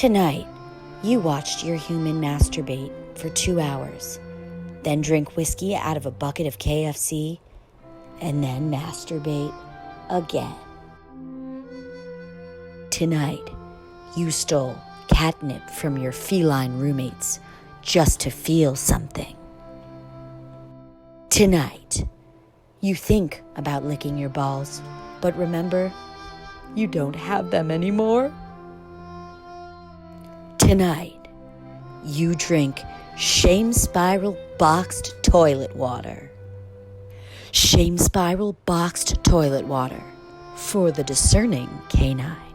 Tonight, you watched your human masturbate for 2 hours, then drink whiskey out of a bucket of KFC, and then masturbate again. Tonight, you stole catnip from your feline roommates just to feel something. Tonight, you think about licking your balls, but remember, you don't have them anymore. Tonight, you drink Shame Spiral boxed toilet water. Shame Spiral boxed toilet water for the discerning canine.